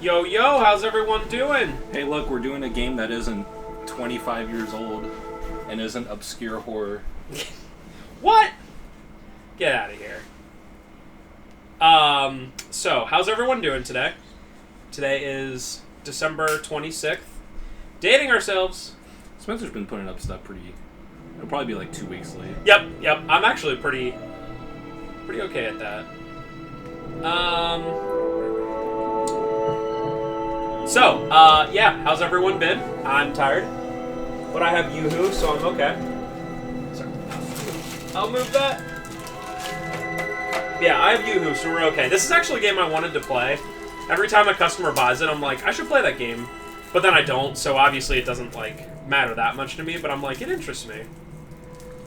Yo, yo, how's everyone doing? Hey, look, we're doing a game that isn't 25 years old and isn't obscure horror. What? Get out of here. So, how's everyone doing today? Today is December 26th. Dating ourselves. Spencer's been putting up stuff pretty... It'll probably be like 2 weeks late. Yep. I'm actually pretty okay at that. Yeah, how's everyone been? I'm tired, but I have Yoo-hoo, so I'm okay. Sorry. I'll move that. Yeah, I have Yoo-hoo, so we're okay. This is actually a game I wanted to play. Every time a customer buys it, I'm like, I should play that game. But then I don't, so obviously it doesn't, matter that much to me, but I'm like, it interests me.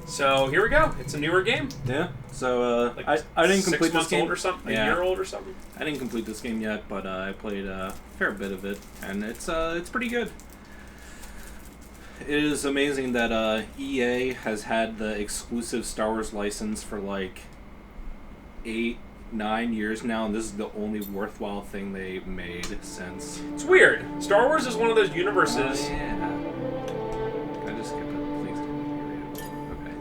So, here we go. It's a newer game. Yeah, so, I didn't complete this 6 months game. old or something? Yeah. A year old or something? I didn't complete this game yet, but I played a fair bit of it, and it's pretty good. It is amazing that EA has had the exclusive Star Wars license for 8, 9 years now, and this is the only worthwhile thing they've made since. It's weird. Star Wars is one of those universes. Yeah. Can I just skip it? Please do. Okay.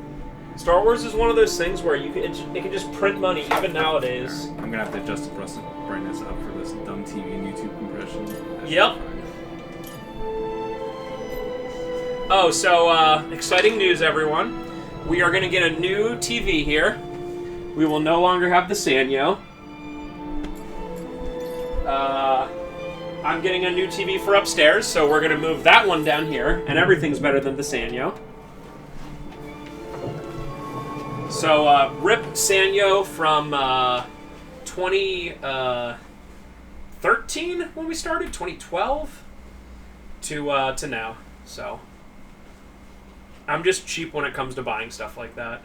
Star Wars is one of those things where it can just print money even nowadays. Right. I'm gonna have to adjust the brightness up for this dumb TV and YouTube compression. Yep. Oh, so exciting news, everyone. We are going to get a new TV here. We will no longer have the Sanyo. I'm getting a new TV for upstairs, so we're going to move that one down here, and everything's better than the Sanyo. So, rip Sanyo from 2013 when we started, 2012 to now. So, I'm just cheap when it comes to buying stuff like that.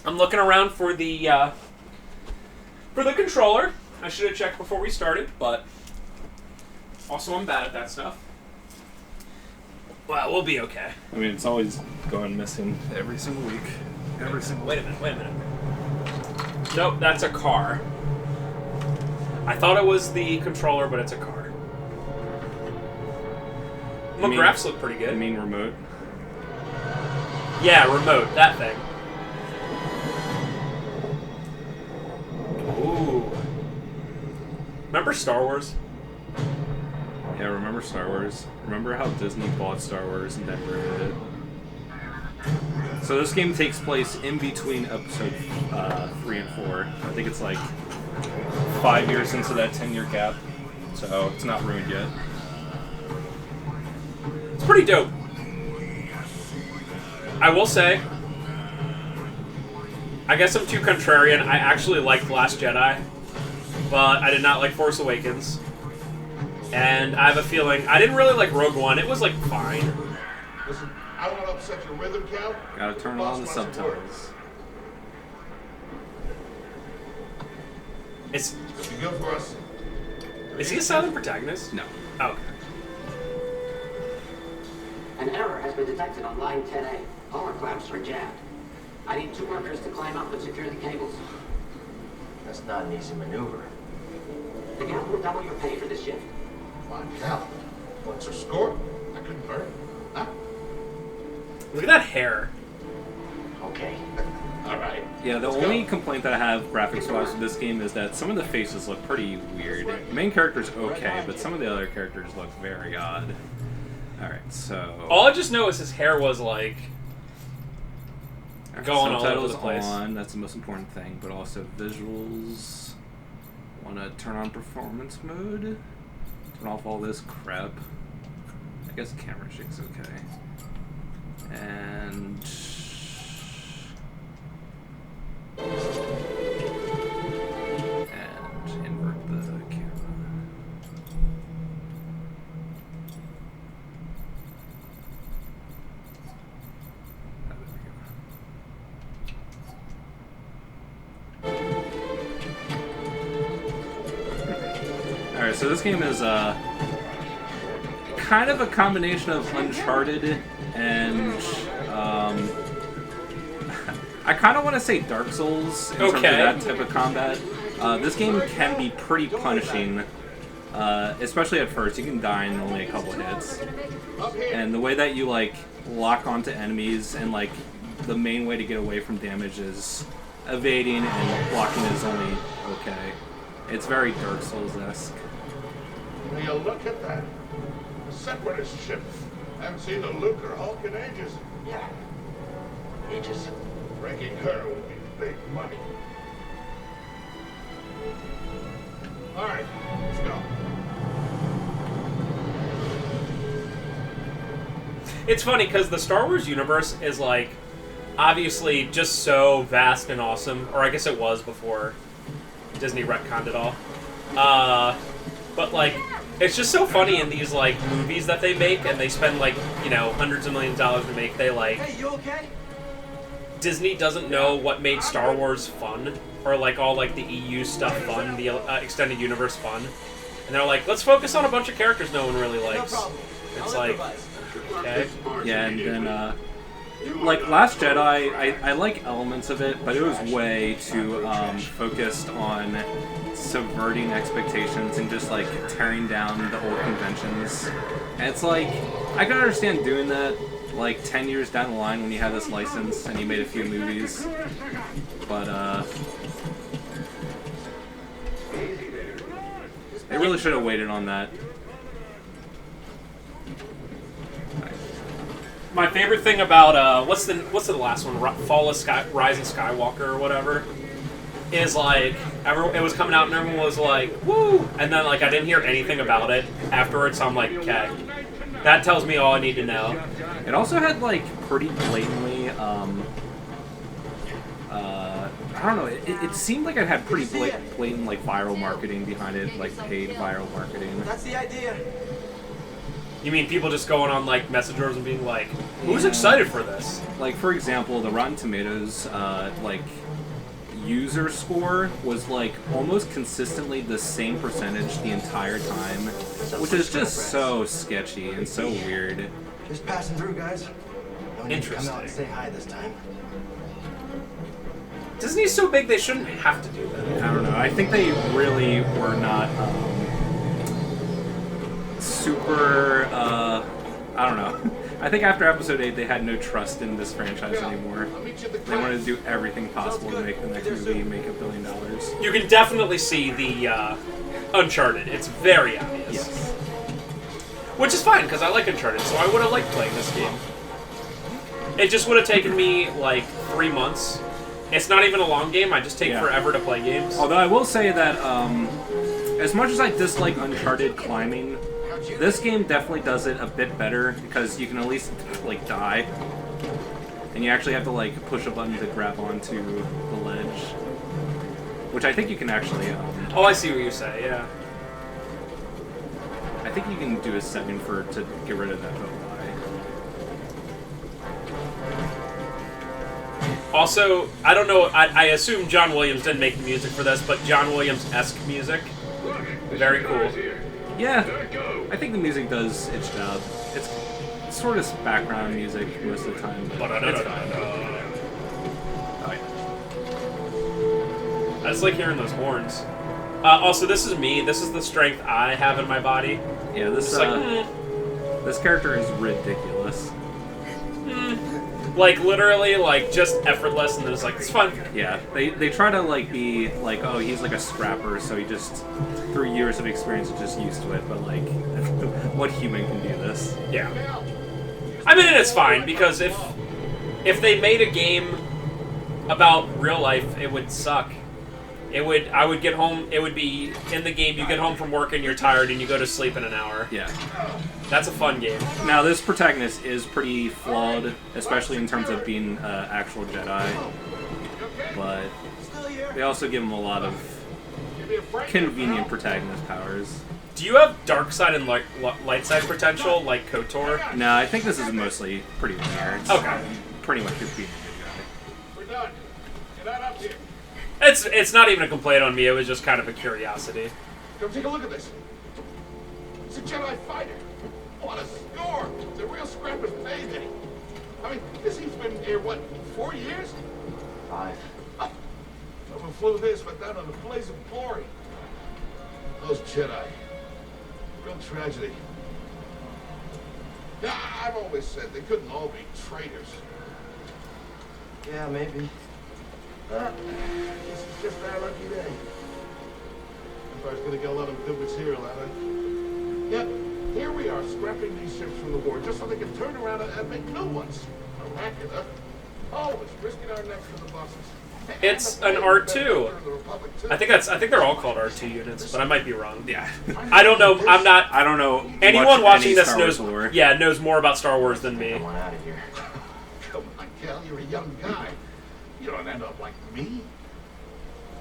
I'm looking around for the controller. I should have checked before we started, but also I'm bad at that stuff. Well, we'll be okay. I mean, it's always going missing every single week. Wait a minute. Nope, that's a car. I thought it was the controller, but it's a car. McGraths look pretty good. You mean remote? Yeah, remote. That thing. Ooh. Remember Star Wars? Yeah, remember Star Wars. Remember how Disney bought Star Wars and then ruined it? So this game takes place in between episode 3 and 4. I think it's 5 years into that 10-year gap. So it's not ruined yet. It's pretty dope. I will say, I guess I'm too contrarian. I actually liked Last Jedi, but I did not like Force Awakens. And I have a feeling, I didn't really like Rogue One. It was, fine. Listen, I don't want to upset your rhythm, Cal. Gotta turn on the subtitles. Is You go for us. Is he a silent protagonist? No. Oh, okay. An error has been detected on line 10A. All our clamps are jammed. I need 2 workers to climb up and secure the cables. That's not an easy maneuver. The gal will double your pay for this shift. Fine, Cal. What's our score? I couldn't hurt. Huh? Look at that hair. Okay. All right. Yeah, the Let's only go. complaint that I have graphics-wise with this game is that some of the faces look pretty weird. The main character's okay, but some of the other characters look very odd. Alright, so... All I just know is his hair was, going all over subtitles the place. on, that's the most important thing, but also visuals. Want to turn on performance mode? Turn off all this crap. I guess camera shake's okay. And... invert the camera. Alright, so this game is kind of a combination of Uncharted and I kind of want to say Dark Souls in terms of that type of combat. This game can be pretty punishing, especially at first. You can die in only a couple hits. And the way that you, like, lock onto enemies and, like, the main way to get away from damage is evading, and blocking is only okay. It's very Dark Souls-esque. Will you look at that? A separatist ship. Haven't seen a Luke or Hulk in ages. Yeah. Ages. Breaking her will be big money. All right, let's go. It's funny because the Star Wars universe is like obviously just so vast and awesome, or I guess it was before Disney retconned it all. But like, it's just so funny in these like movies that they make, and they spend like, you know, hundreds of millions of dollars to make. They like, Hey, you okay? Disney doesn't know what made Star Wars fun, or like all like the EU stuff fun, the extended universe fun, and they're like, let's focus on a bunch of characters no one really likes. No problem. It's I'll like, improvise. okay. Yeah, and then, like, Last Jedi, I like elements of it, but it was way too focused on subverting expectations and just, like, tearing down the old conventions. And it's like, I can understand doing that, like, 10 years down the line when you have this license and you made a few movies. But, they really should have waited on that. My favorite thing about what's the last one? Rise of Skywalker or whatever, is like it was coming out and everyone was like, "Woo!" And then like I didn't hear anything about it afterwards. So I'm like, okay, that tells me all I need to know. It also had like pretty blatantly, I don't know. It seemed like it had pretty blatant like viral marketing behind it, like paid viral marketing. That's the idea. You mean people just going on like message boards and being like, "Who's excited for this?" Like for example, the Rotten Tomatoes like user score was like almost consistently the same percentage the entire time, which is just so sketchy and so weird. Just passing through, guys. No need to come out and say hi this time. Disney's so big they shouldn't have to do that. I don't know. I think they really were not super. I don't know. I think after Episode 8, they had no trust in this franchise anymore. They wanted to do everything possible to make the next movie make $1 billion. You can definitely see the Uncharted. It's very obvious. Yes. Which is fine, because I like Uncharted, so I would have liked playing this game. It just would have taken me, like, 3 months. It's not even a long game, I just take forever to play games. Although I will say that, as much as I dislike Uncharted climbing, this game definitely does it a bit better, because you can at least, like, die. And you actually have to, like, push a button to grab onto the ledge. Which I think you can actually, Oh, I see what you say, yeah. I think you can do a setting to get rid of that button. Also, I don't know, I assume John Williams didn't make the music for this, but John Williams-esque music. Very cool. Yeah, I think the music does its job. It's sort of background music most of the time, but it's fine. I just like hearing those horns. Also, this is me. This is the strength I have in my body. Yeah, this this character is ridiculous. Like, literally, like, just effortless, and then it's like, it's fun. Yeah, they try to, like, be like, oh, he's like a scrapper, so he just, through years of experience, is just used to it, but, like, what human can do this? Yeah. I mean, it's fine, because if they made a game about real life, it would suck. I would get home, it would be, in the game, you get home from work and you're tired and you go to sleep in an hour. Yeah. That's a fun game. Now, this protagonist is pretty flawed, especially in terms of being actual Jedi. But they also give him a lot of convenient protagonist powers. Do you have dark side and light side potential, like KOTOR? No, I think this is mostly pretty linear. It's okay. Pretty much just being a good guy. We're done. Get out up here. It's not even a complaint on me, it was just kind of a curiosity. Come take a look at this. It's a Jedi fighter. What a score! It's a real scrapper's payday. I mean, this thing's been here, what, 4 years? 5. Over flew this, went down in a blaze of glory. Those Jedi. Real tragedy. Yeah, I've always said they couldn't all be traitors. Yeah, maybe. This is just our lucky day. Empire's gonna get a lot of good material out of it. Yep, here we are, scrapping these ships from the war just so they can turn around and make new ones. Miraculous. Always risking our necks for the bosses. It's an R2. I think they're all called R2 units, but I might be wrong. Yeah. I don't know. I'm not. I don't know. Anyone watching any this Star knows. Wars lore. Yeah, knows more about Star Wars than me. I want out of here. Come on, Cal, you're a young guy. You don't end up like me.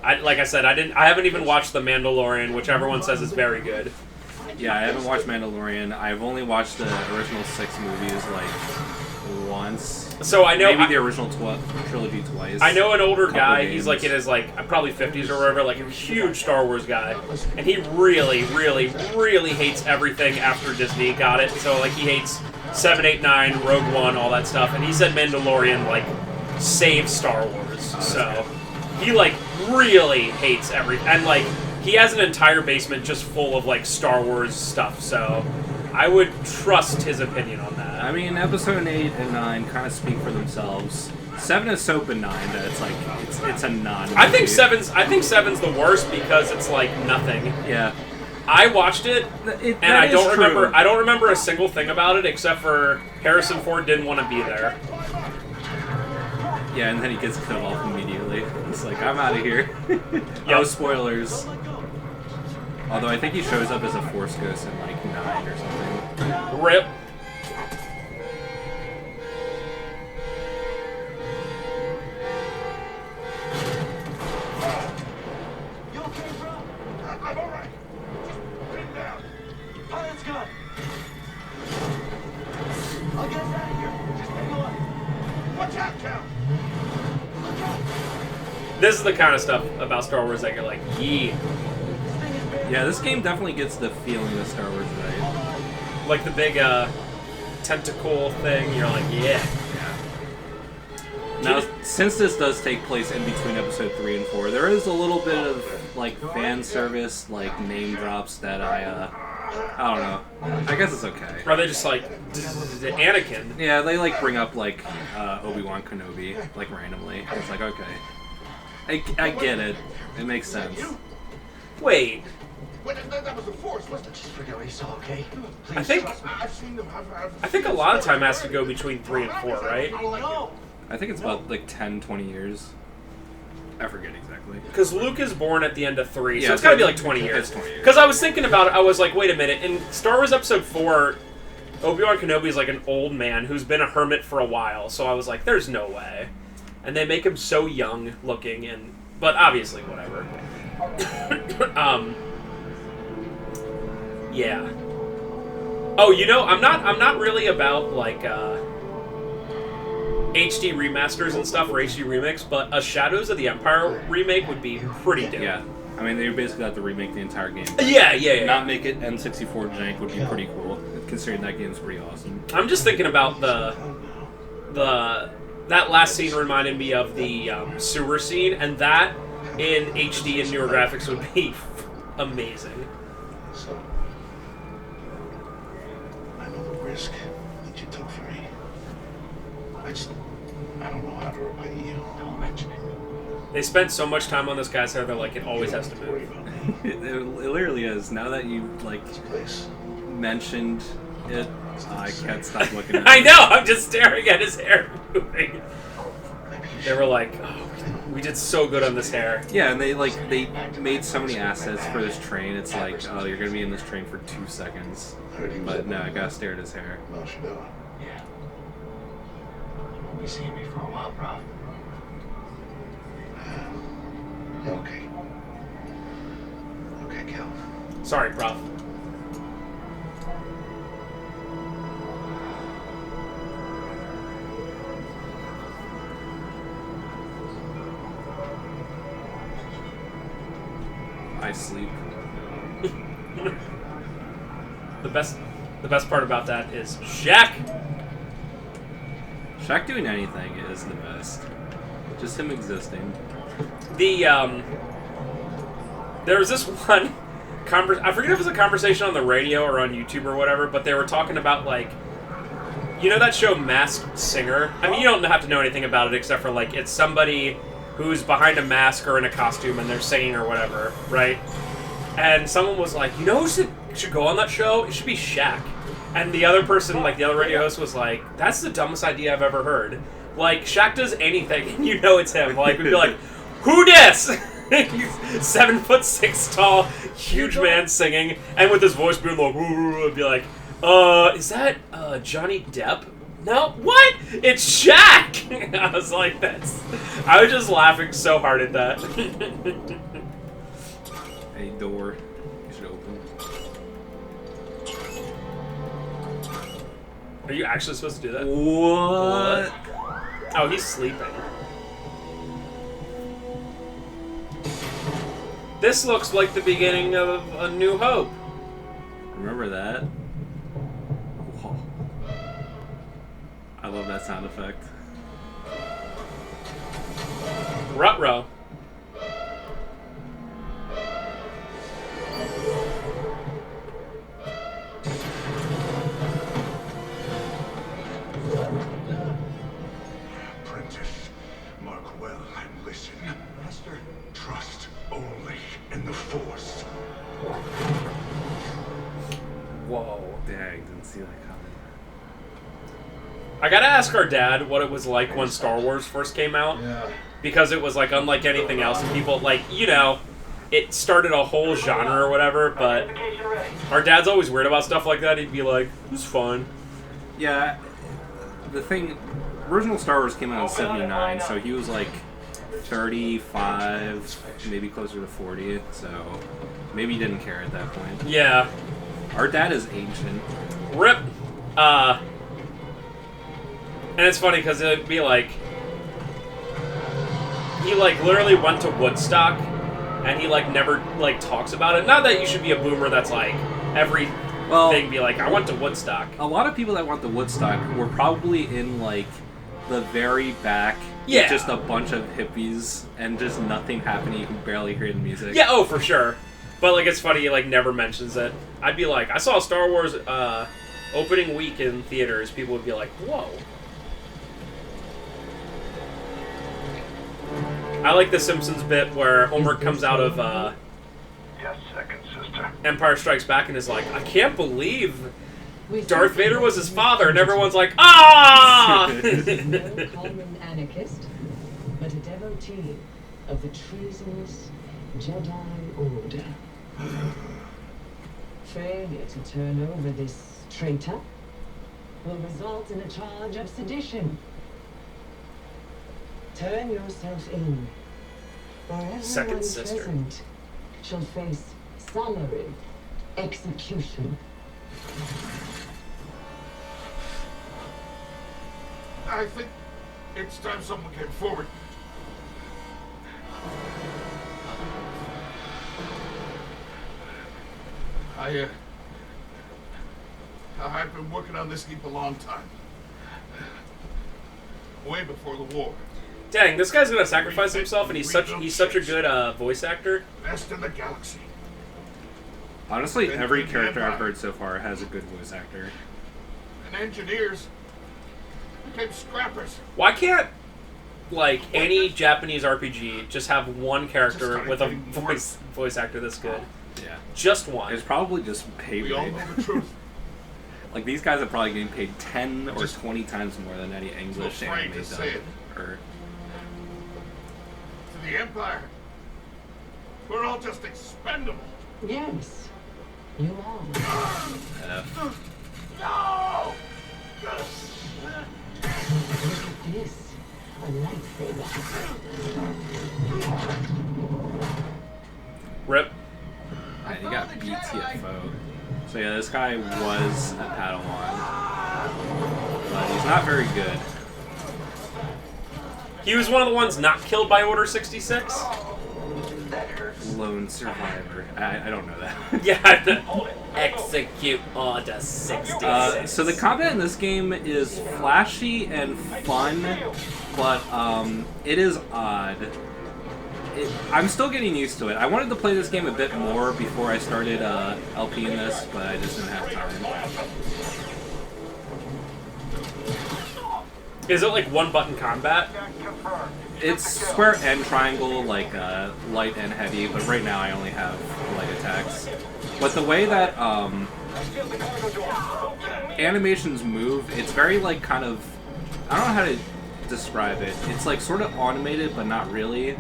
Like I said, I haven't even watched The Mandalorian, which everyone says is very good. Yeah, I haven't watched Mandalorian. I've only watched the original 6 movies like once. So I know maybe the original trilogy twice. I know an older guy. games. He's like in his probably 50s or whatever, like a huge Star Wars guy, and he really, really, really hates everything after Disney got it. So like he hates 7, 8, 9, Rogue One, all that stuff, and he said Mandalorian like saved Star Wars. So he like really hates and like he has an entire basement just full of like Star Wars stuff. So I would trust his opinion on that. I mean, episode 8 and 9 kind of speak for themselves. 7 is so benign that it's like it's a non. I think seven's the worst because it's like nothing. Yeah. I watched it, and I don't remember a single thing about it except for Harrison Ford didn't want to be there. Yeah, and then he gets killed off immediately. He's like, I'm out of here. No spoilers. Although I think he shows up as a Force Ghost in like 9 or something. Rip. You okay, bro? I'm all right. Just pin down. Pilot's gun. I'll get us out of here. Just hang on. Watch out, Cal. Look out. This is the kind of stuff about Star Wars that you're like, yee. This thing is big. Yeah, this game definitely gets the feeling of Star Wars right. Like the big tentacle thing, you're like, yeah. Now, since this does take place in between episode 3 and 4, there is a little bit of like fan service, like name drops that I don't know. I guess it's okay. Are they just like Anakin? Yeah, they like bring up like Obi-Wan Kenobi like randomly. It's like okay, I get it. It makes sense. Wait, Wait, that was the Force, wasn't it? Just forget what you saw, okay? I think I've seen them. I think a lot of time has to go between 3 and 4, right? No. I think it's about like 10, 20 years. I forget exactly. Because Luke is born at the end of 3, so Yeah, it's gotta be like- like 20 years. it's 20 years. Because I was thinking about it, I was like, wait a minute, in Star Wars Episode 4, Obi-Wan Kenobi is like an old man who's been a hermit for a while, so I was like, there's no way. And they make him so young looking, but obviously, whatever. Yeah. Oh, you know, I'm not really about like HD remasters and stuff or HD remakes, but a Shadows of the Empire remake would be pretty dope. Yeah, I mean they basically have to remake the entire game. Yeah. Not make it N64 jank would be pretty cool, considering that game's pretty awesome. I'm just thinking about that last scene reminded me of the sewer scene, and that in HD and newer graphics would be amazing. So, I know the risk that you took for me. I don't know how to repay you. Don't mention it. They spent so much time on this guy's hair, they're like, it always has to move. It literally is. Now that you like This place. mentioned it, I can't stop looking at it. I know, I'm just staring at his hair moving. They were like, oh, we did so good on this hair. Yeah, and they made so many assets for this train. It's like, oh, you're gonna be in this train for 2 seconds, but no, I gotta stare at his hair. No, she don't. Yeah. You won't be seeing me for a while, bro. Okay. Okay, Cal. Sorry, Prof. I sleep. The best part about that is Shaq. Shaq doing anything is the best. Just him existing. There was this one I forget if it was a conversation on the radio or on YouTube or whatever, but they were talking about, like, you know that show Masked Singer? I mean, you don't have to know anything about it except for, like, it's somebody who's behind a mask or in a costume and they're singing or whatever, right? And someone was like, you know who should go on that show? It should be Shaq. And the other person, like, the other radio host was like, that's the dumbest idea I've ever heard. Like, Shaq does anything and you know it's him. Like, we'd be like, who dis? He's 7'6" tall, huge man singing, and with his voice being like, I'd be like, is that Johnny Depp? No, what? It's Shaq! I was like, I was just laughing so hard at that. A door. You should open. Are you actually supposed to do that? What? Oh, he's sleeping. This looks like the beginning of A New Hope. Remember that? Whoa. I love that sound effect. Ruh-roh. Apprentice, mark well and listen. Master. Trust only in the Force. Whoa. Dang, didn't see that coming. I gotta ask our dad what it was like when Star Wars first came out. Yeah. Because it was, like, unlike anything else. And people, like, you know, it started a whole genre or whatever, but our dad's always weird about stuff like that. He'd be like, it was fun. Yeah, the thing, original Star Wars came out in 79, so he was like 35, maybe closer to 40, so maybe he didn't care at that point. Yeah. Our dad is ancient. Rip. And it's funny because it'd be like, he, like, literally went to Woodstock, and he, like, never, like, talks about it. Not that you should be a boomer that's, like, every thing be like, I went to Woodstock. A lot of people that went to Woodstock were probably in, like, the very back, Yeah. just a bunch of hippies, and just nothing happening. You can barely hear the music. Yeah, oh, for sure. But, like, it's funny, he, like, never mentions it. I'd be like, I saw Star Wars opening week in theaters. People would be like, whoa. I like the Simpsons bit where Homer comes out of Yes, second sister. Empire Strikes Back and is like, I can't believe Darth Vader was his father, and everyone's like, ah! No common anarchist, but a devotee of the treasonous Jedi Order. Failure to turn over this traitor will result in a charge of sedition. Turn yourself in, or everyone Second sister. present shall face summary execution. I think it's time someone came forward. I've been working on this heap a long time. Way before the war. Dang, this guy's gonna sacrifice himself, and he's such a good voice actor. Best in the galaxy. Honestly, every character I've heard so far has a good voice actor. And engineers became scrappers. Why can't, like, any Japanese RPG just have one character with a voice actor this good? Yeah. Just one. It's probably just pay We all rate. know the truth. Like, these guys are probably getting paid 10 or 20 times more than any English afraid anime to say done. it. Or, To the Empire. We're all just expendable. Yes, you are. No! Look at this. A lightsaber. Rip. yeah, you got BTFO. So yeah, this guy was a Padawan. But he's not very good. He was one of the ones not killed by Order 66? Lone survivor. I don't know that. Yeah. Execute Order 66. So the combat in this game is flashy and fun, but it is odd. I'm still getting used to it. I wanted to play this game a bit more before I started LP in this, but I just didn't have time. Is it like one button combat? It's square and triangle, like light and heavy, but right now I only have light attacks. But the way that animations move, it's very like kind of, I don't know how to describe it. It's like sort of automated, but not really.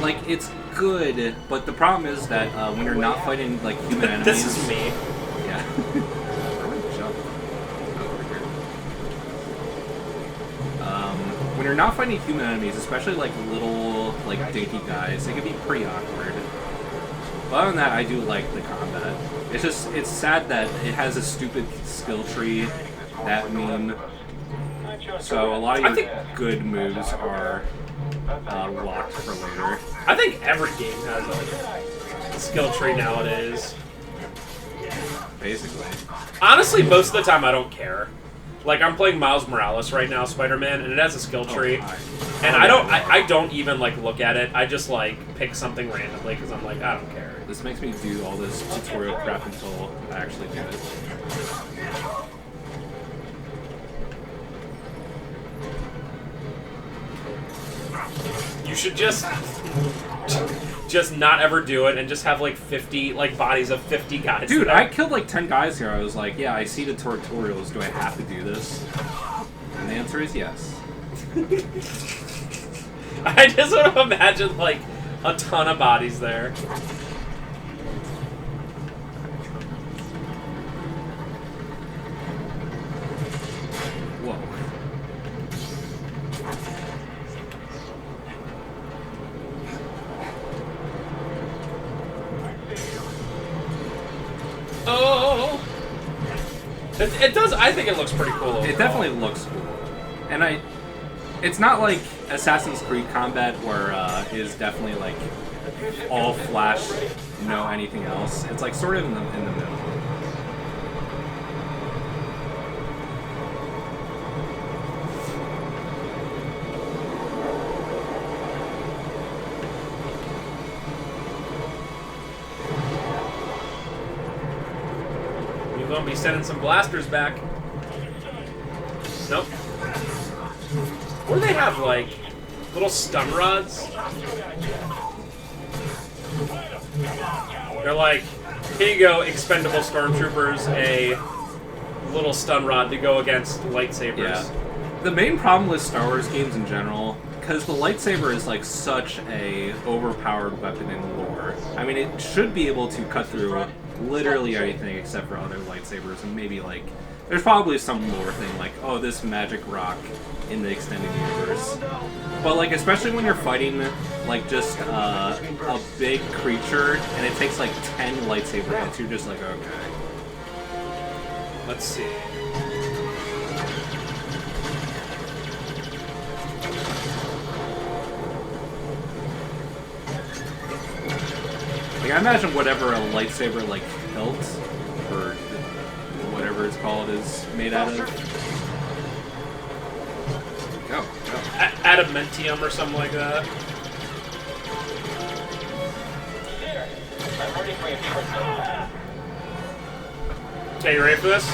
Like, it's good, but the problem is that when you're not fighting like human enemies. This is me. Yeah. When you're not fighting human enemies, especially like little, like dinky guys, it can be pretty awkward. But other than that, I do like the combat. It's just, it's sad that it has a stupid skill tree, that meme. So a lot of your good moves are locked for later. I think every game has a skill tree nowadays. Basically. Honestly, most of the time I don't care. Like, I'm playing Miles Morales right now, Spider-Man, and it has a skill tree. And I don't even, like, look at it. I just, like, pick something randomly because I'm like, I don't care. This makes me do all this tutorial crap until I actually do it. You should just not ever do it and just have like 50 like bodies of 50 guys. Dude, I killed like 10 guys here. I was like, yeah, I see the tutorials. Do I have to do this? And the answer is yes. I just want to imagine like a ton of bodies there. Whoa. Oh! It does. I think it looks pretty cool. Overall. It definitely looks cool, and it's not like Assassin's Creed combat where it is definitely like all flash, no anything else. It's like sort of in the middle. We're gonna be sending some blasters back. Nope. What do they have, like, little stun rods? They're like, here you go, expendable stormtroopers, a little stun rod to go against lightsabers. Yeah. The main problem with Star Wars games in general, because the lightsaber is like such a overpowered weapon in lore. I mean, it should be able to cut through literally anything except for other lightsabers, and maybe like there's probably some lore thing like, oh, this magic rock in the extended universe. But like, especially when you're fighting like just a big creature and it takes like 10 lightsaber hits, you're just like, okay. Let's see. Like, I imagine whatever a lightsaber, like, hilt, or whatever it's called, is made out of. Go. Adamantium or something like that. Here, I'm ready for you. Okay, you ready for this?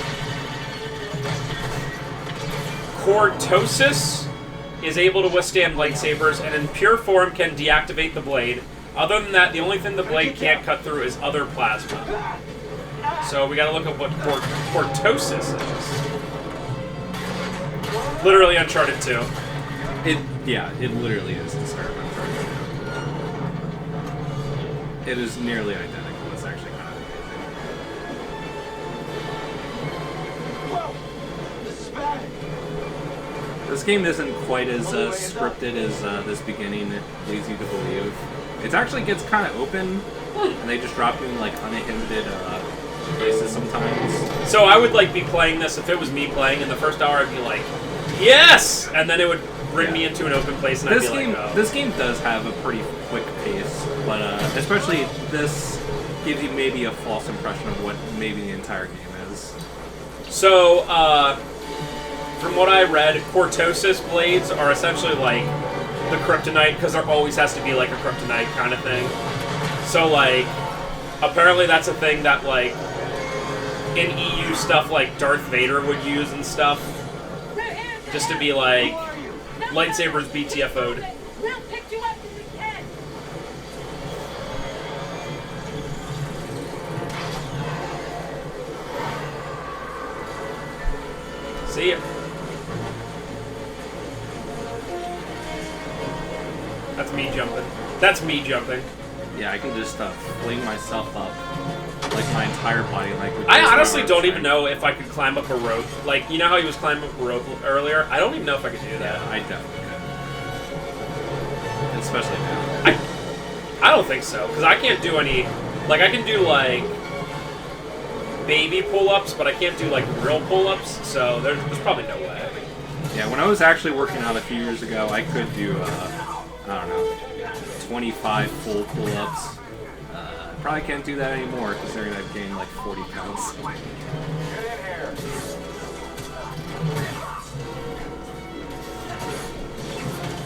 Cortosis is able to withstand lightsabers and in pure form can deactivate the blade. Other than that, the only thing the blade can't cut through is other plasma. So we gotta look at what cortosis is. Literally Uncharted 2. It literally is the start of Uncharted 2. It is nearly identical. It's actually kind of Whoa! This is bad. This game isn't quite as scripted as this beginning leads you to believe. It actually gets kind of open, and they just drop you in like uninhibited places sometimes. So I would like be playing this if it was me playing. In the first hour, I'd be like, "Yes!" and then it would bring me into an open place, and I'd be like, "Oh." This game does have a pretty quick pace, but especially this gives you maybe a false impression of what maybe the entire game is. So, from what I read, Cortosis blades are essentially like the kryptonite, because there always has to be like a kryptonite kind of thing. So, like, apparently that's a thing that, like, in EU stuff, like, Darth Vader would use and stuff. Just to be like, lightsabers BTFO'd. We'll pick you up when we can. See ya. That's me jumping. That's me jumping. Yeah, I can just fling myself up, like my entire body. Like I honestly don't even know if I could climb up a rope. Like, you know how he was climbing up a rope earlier? I don't even know if I could do that. Yeah, I definitely could. Especially now. I don't think so, because I can't do any... Like, I can do, like, baby pull-ups, but I can't do, like, real pull-ups, so there's probably no way. Yeah, when I was actually working out a few years ago, I could do, I don't know, 25 full pull-ups. Probably can't do that anymore, considering I've gained, like, 40 pounds. Get in here.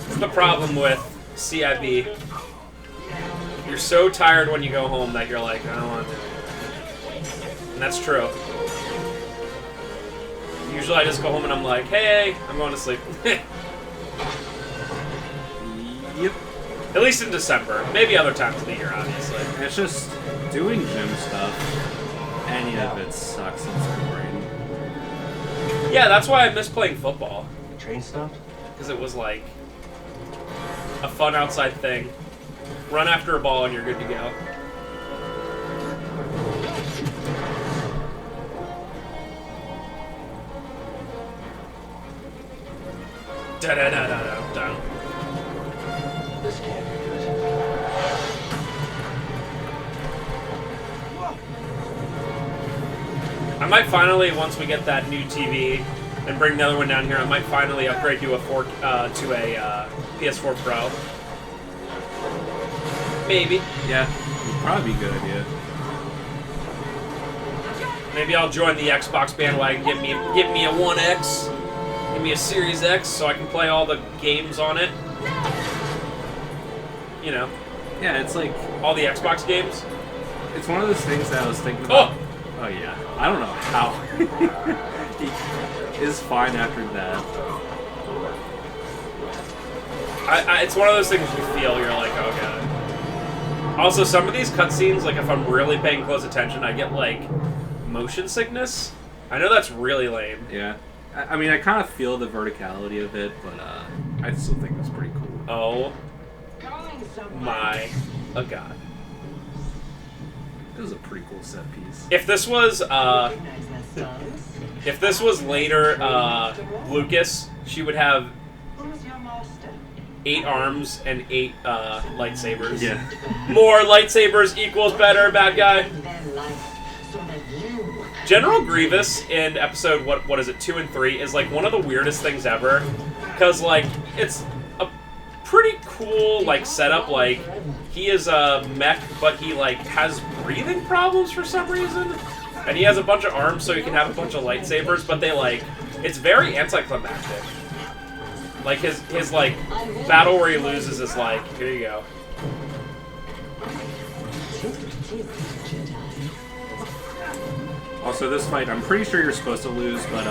It's the problem with CIB. You're so tired when you go home that you're like, I don't want to do it. And that's true. Usually I just go home and I'm like, hey, I'm going to sleep. Yep. At least in December. Maybe other times of the year, obviously. And it's just doing gym stuff. Any of it sucks and it's boring. Yeah, that's why I miss playing football. The train stopped? Because it was like a fun outside thing. Run after a ball and you're good to go. Da-da-da-da-da-da. This can't be good. I might finally, once we get that new TV and bring the other one down here, I might finally upgrade to a PS4 Pro. Maybe. Yeah, it'd probably be a good idea. Maybe I'll join the Xbox bandwagon. Get me a One X. Give me a Series X so I can play all the games on it. You know, Yeah, it's like, all the Xbox games. it's one of those things that I was thinking about. Oh yeah. I don't know how. He is fine after that. It's one of those things you feel, you're like, oh god. Also, some of these cutscenes, like if I'm really paying close attention, I get like motion sickness. I know that's really lame. Yeah. I mean, I kind of feel the verticality of it, but I still think it's pretty cool. Oh my god. It was a pretty cool set piece. If this was later Lucas, she would have 8 arms and 8 lightsabers. Yeah. More lightsabers equals better, bad guy. General Grievous in episode, what is it, 2 and 3, is like one of the weirdest things ever. Because, like, it's a pretty cool, like, setup. Like, he is a mech, but he, like, has breathing problems for some reason. And he has a bunch of arms so he can have a bunch of lightsabers, but they, like, it's very anticlimactic. Like, his like, battle where he loses is like, here you go. Also, this fight, I'm pretty sure you're supposed to lose, but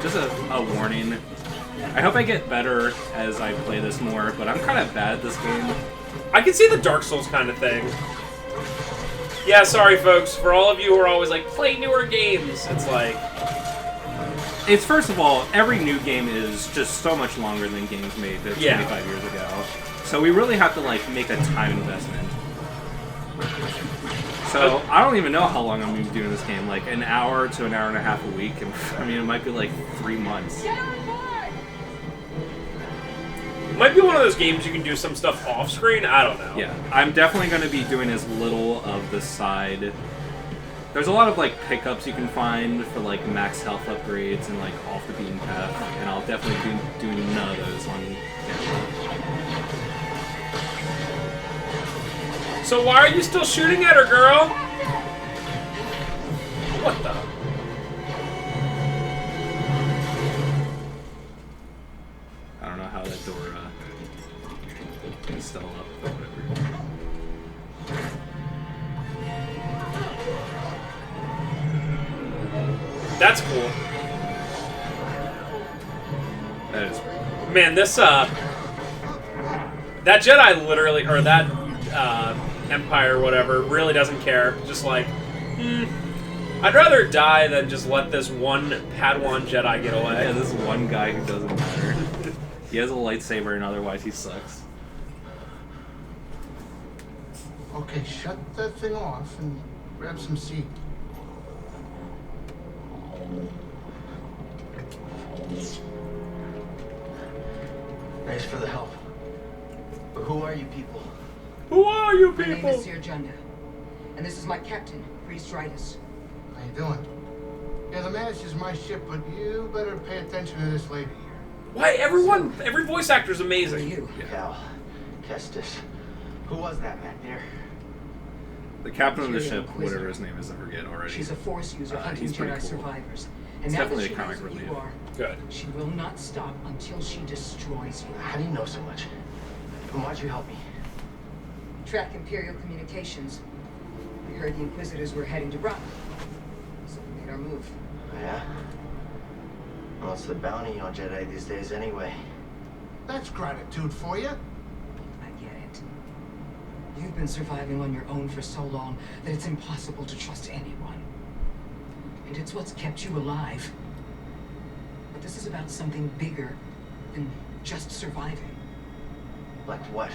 just a warning. I hope I get better as I play this more, but I'm kind of bad at this game. I can see the Dark Souls kind of thing. Yeah, sorry, folks. For all of you who are always like, play newer games, it's like... It's, first of all, every new game is just so much longer than games made 25 years ago. So we really have to, like, make a time investment. So, I don't even know how long I'm going to be doing this game. Like, an hour to an hour and a half a week. And, I mean, it might be, like, 3 months. It might be one of those games you can do some stuff off-screen. I don't know. Yeah, I'm definitely going to be doing as little of the side... There's a lot of, like, pickups you can find for, like, max health upgrades and, like, off the beaten path, and I'll definitely be doing none of those on camera. So why are you still shooting at her, girl? What the? I don't know how that door is still up, but whatever. That's cool. That is. Man, this that Jedi literally, or that Empire, whatever, really doesn't care. Just like, I'd rather die than just let this one Padawan Jedi get away. Yeah, this one guy who doesn't matter. He has a lightsaber, and otherwise he sucks. Okay, shut that thing off and grab some seat. Thanks for the help. But who are you people? Who are you My name people? is Sir Junda, and this is my captain, Priest Ridus. How you doing? Yeah, the manager's my ship, but you better pay attention to this lady here. Why every voice actor's Who are amazing. you? Cal. Kestis. Who was that back there? The captain of the Imperial ship, Inquisitor. whatever his name is, I forget already. She's a Force user hunting he's pretty Jedi cool. survivors. And It's now that definitely she a comic knows what relief. you are, Good. she will not stop until she destroys you. How do you know so much? And why'd you help me? Track Imperial communications. We heard the Inquisitors were heading to Bravo, so we made our move. Oh, yeah? What's the bounty on Jedi these days anyway? That's gratitude for you. I get it. You've been surviving on your own for so long that it's impossible to trust anyone. And it's what's kept you alive. But this is about something bigger than just surviving. Like what?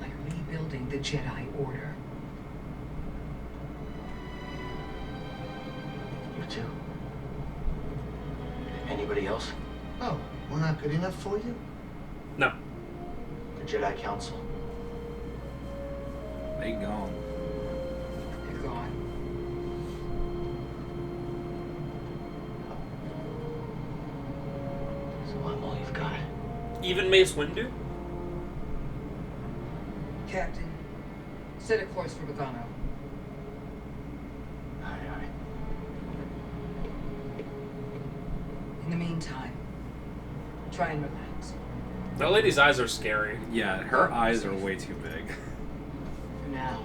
Like rebuilding the Jedi Order. You too? Anybody else? Oh, we're not good enough for you? No. The Jedi Council? They gone. They're gone. So I'm all you've got. Even Mace Windu? Captain, set a course for Bogano. Aye. In the meantime, try and relax. That lady's eyes are scary. Yeah, her eyes are way too big. For now.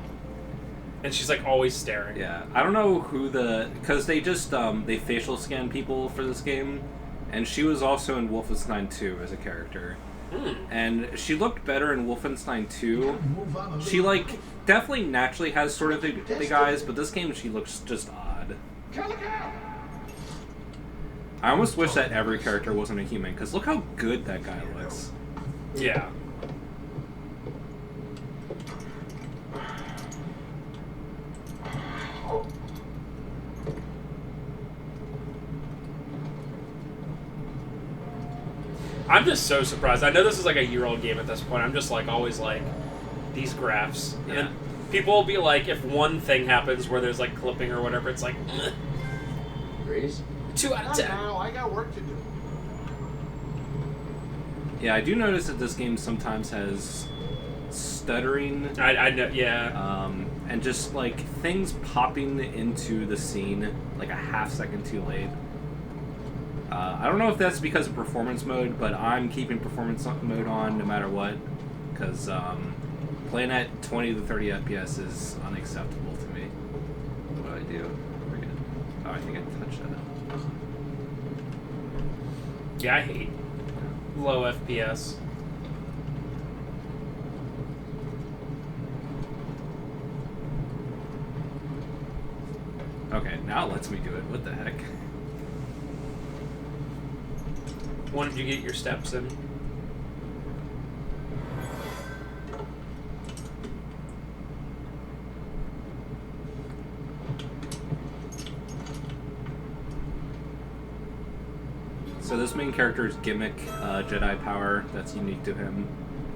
And she's like always staring. Yeah, I don't know who because they just they facial scan people for this game, and she was also in Wolfenstein 2 as a character, and she looked better in Wolfenstein 2. Move on a little. She like definitely naturally has sort of big eyes, but this game she looks just odd. Calico! I almost wish that every character wasn't a human, because look how good that guy looks. Yeah. I'm just so surprised. I know this is like a year-old game at this point. I'm just like always like these graphs. Yeah. And people will be like, if one thing happens where there's like clipping or whatever, it's like Breeze? 2 out of Not 10. now, I got work to do. Yeah, I do notice that this game sometimes has stuttering. I know, yeah. And just like things popping into the scene like a half second too late. I don't know if that's because of performance mode, but I'm keeping performance mode on no matter what, because playing at 20 to 30 FPS is unacceptable to me. What do I do? Forget. Oh, I think I touched that. Yeah, I hate low FPS. Okay, now it lets me do it. What the heck? When did you get your steps in? So this main character's gimmick, Jedi power that's unique to him,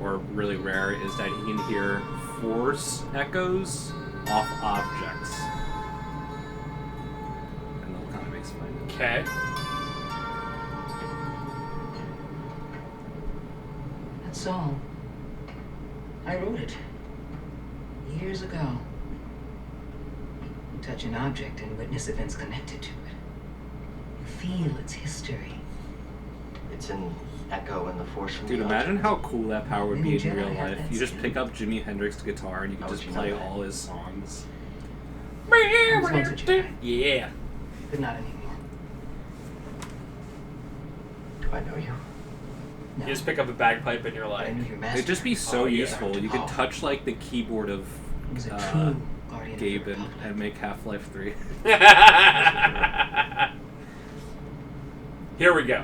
or really rare, is that he can hear force echoes off objects. And they'll kind of explain it. Okay. That's all. I wrote it. Years ago, you touch an object and witness events connected to it. You feel its history. It's an echo in the force from Dude, the imagine altar. how cool that power would be in Jedi real have life. that You just skill. pick up Jimi Hendrix's guitar and you can How would just you know play that? all his songs. I was once a Jedi, Yeah. but not anymore. Do I know you? No. You just pick up a bagpipe and you're But I like, knew your master. It'd just be so Oh, yeah. useful. You could Oh. touch like the keyboard of He was a true guardian Gabe of the and Republic. make Half-Life 3. here we go.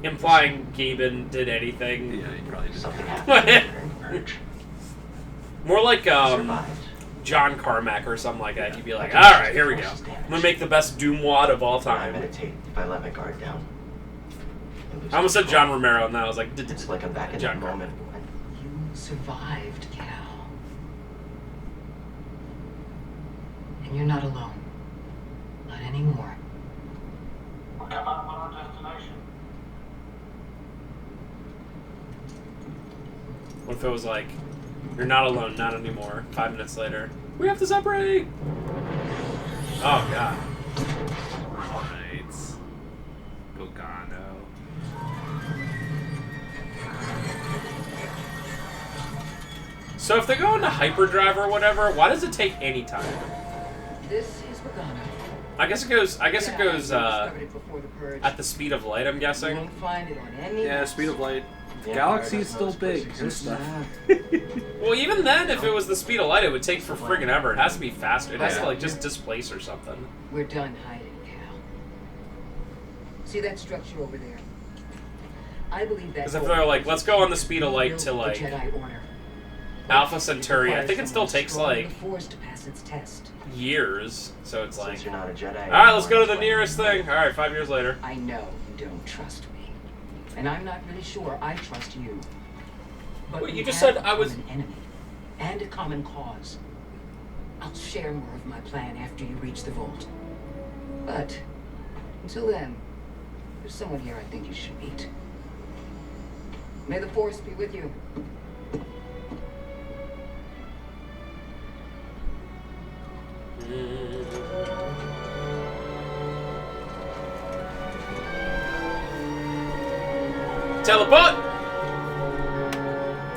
Implying Gaben did anything. Yeah, you probably just. Something happened during the purge. More like Survived. John Carmack or something like that. You'd be like, alright, here we go. I'm gonna make the best Doom wad of all When I time. meditate, if I let my guard down. I almost said John Romero and then I was like, It's like I'm back in John that Carmack. moment when You survived, Cal. And you're not alone. Not anymore. We're coming up on our destination. What if it was like, you're not alone, not anymore. 5 minutes later, we have to separate! Oh, God. Right. Bogano. So if they go into hyperdrive or whatever, why does it take any time? This is Bogano. I guess it goes Discovered it before the purge. at the speed of light, I'm You guessing. won't find it on any Yeah, maps. speed of light. Yeah, Galaxy's Empire still doesn't know this big place and exists. stuff. Well, even then, if it was the speed of light, it would take for friggin' ever. It has to be faster. It has to Yeah. like just displace or something. We're done hiding, Cal. See that structure over there? I believe that. Because if they're like, let's go on the speed of light to the like Jedi Order. Alpha It Centauri, I requires think it still someone takes strong in like the Force to pass its test. years. So it's like, since you're not a Jedi. all right, let's go to the anymore, nearest thing. All right, 5 years later. I know you don't trust me, and I'm not really sure I trust you. But Wait, we you just have said a I was- common enemy and a common cause. I'll share more of my plan after you reach the vault. But until then, there's someone here I think you should meet. May the Force be with you. Teleport!